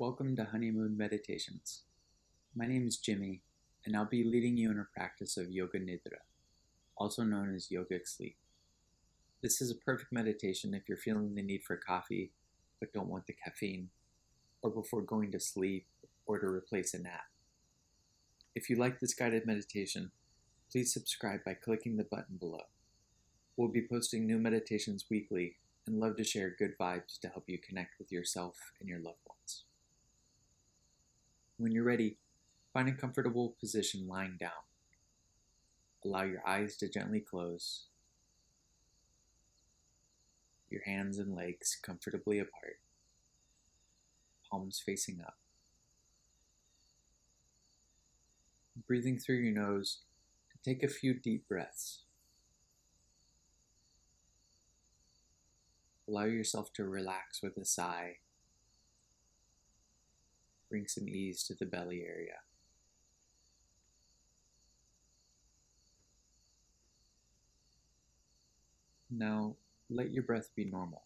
Welcome to Honeymood Meditations. My name is Jimmy, and I'll be leading you in a practice of Yoga Nidra, also known as yogic sleep. This is a perfect meditation if you're feeling the need for coffee but don't want the caffeine, or before going to sleep, or to replace a nap. If you like this guided meditation, please subscribe by clicking the button below. We'll be posting new meditations weekly and love to share good vibes to help you connect with yourself and your loved ones. When you're ready, find a comfortable position lying down. Allow your eyes to gently close, your hands and legs comfortably apart, palms facing up. Breathing through your nose, take a few deep breaths. Allow yourself to relax with a sigh. Bring some ease to the belly area. Now, let your breath be normal.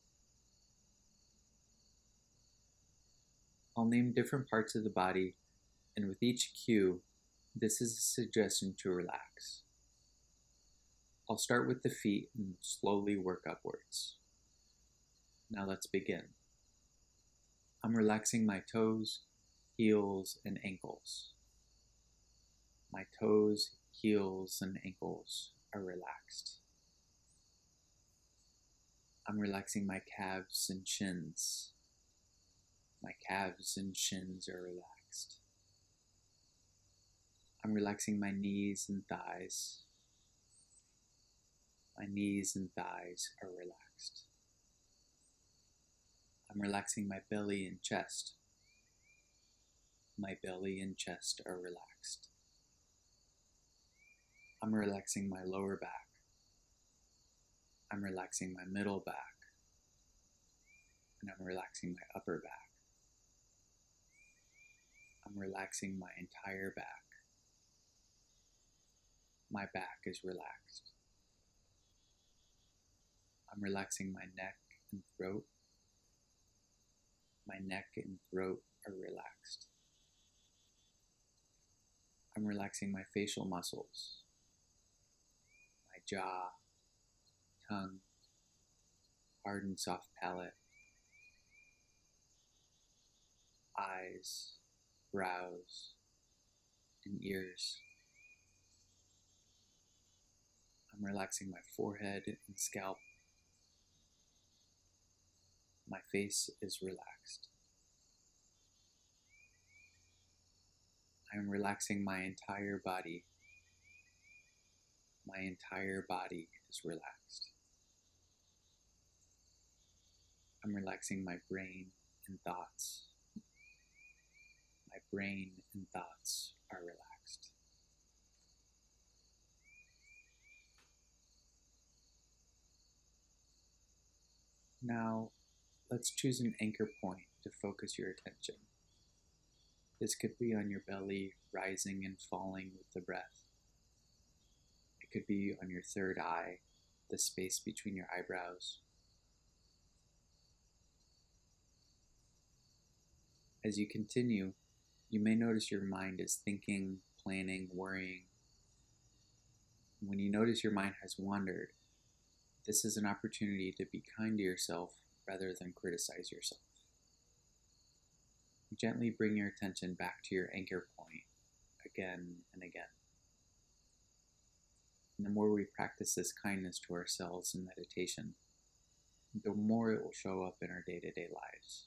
I'll name different parts of the body, and with each cue, this is a suggestion to relax. I'll start with the feet and slowly work upwards. Now let's begin. I'm relaxing my toes, heels, and ankles. My toes, heels, and ankles are relaxed. I'm relaxing my calves and shins. My calves and shins are relaxed. I'm relaxing my knees and thighs. My knees and thighs are relaxed. I'm relaxing my belly and chest. My belly and chest are relaxed. I'm relaxing my lower back. I'm relaxing my middle back. And I'm relaxing my upper back. I'm relaxing my entire back. My back is relaxed. I'm relaxing my neck and throat. My neck and throat are relaxed. I'm relaxing my facial muscles, my jaw, tongue, hard and soft palate, eyes, brows, and ears. I'm relaxing my forehead and scalp. My face is relaxed. I am relaxing my entire body. My entire body is relaxed. I'm relaxing my brain and thoughts. My brain and thoughts are relaxed. Now, let's choose an anchor point to focus your attention. This could be on your belly, rising and falling with the breath. It could be on your third eye, the space between your eyebrows. As you continue, you may notice your mind is thinking, planning, worrying. When you notice your mind has wandered, this is an opportunity to be kind to yourself rather than criticize yourself. Gently bring your attention back to your anchor point again and again. And the more we practice this kindness to ourselves in meditation, the more it will show up in our day-to-day lives.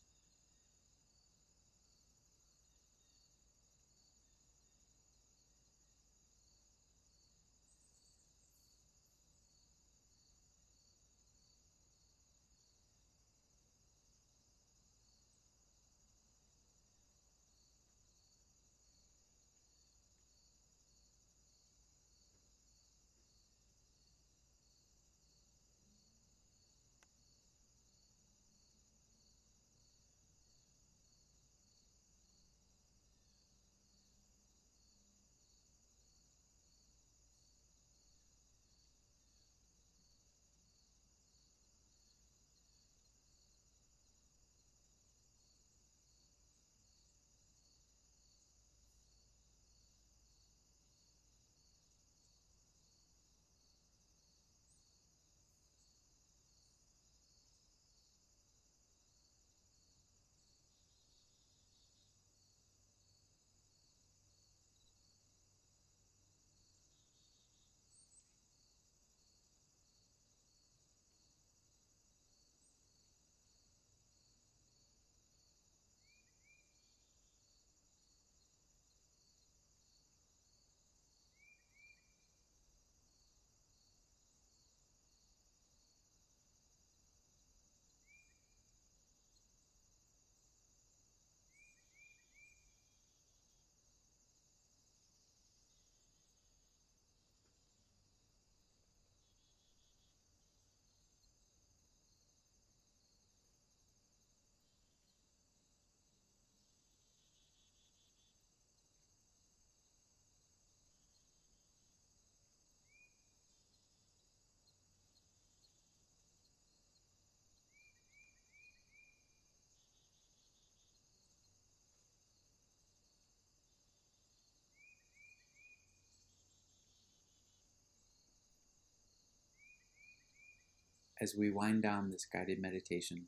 As we wind down this guided meditation,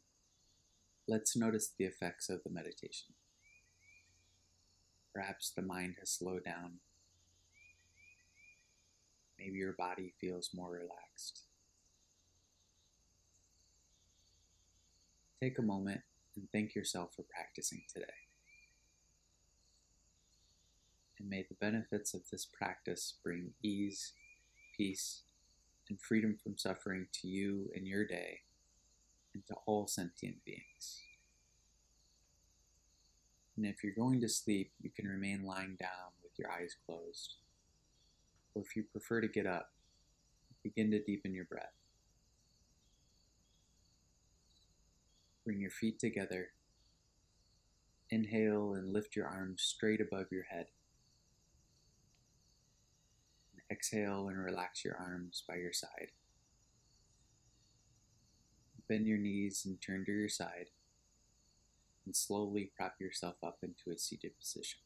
let's notice the effects of the meditation. Perhaps the mind has slowed down. Maybe your body feels more relaxed. Take a moment and thank yourself for practicing today. And may the benefits of this practice bring ease, peace, and freedom from suffering to you and your day, and to all sentient beings. And if you're going to sleep, you can remain lying down with your eyes closed. Or if you prefer to get up, begin to deepen your breath. Bring your feet together. Inhale and lift your arms straight above your head. And exhale and relax your arms by your side. Bend your knees and turn to your side. And slowly prop yourself up into a seated position.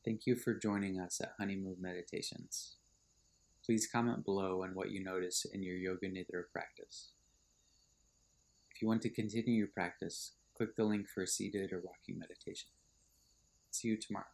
Thank you for joining us at Honeymood Meditations. Please comment below on what you notice in your Yoga Nidra practice. If you want to continue your practice, click the link for a seated or walking meditation. See you tomorrow.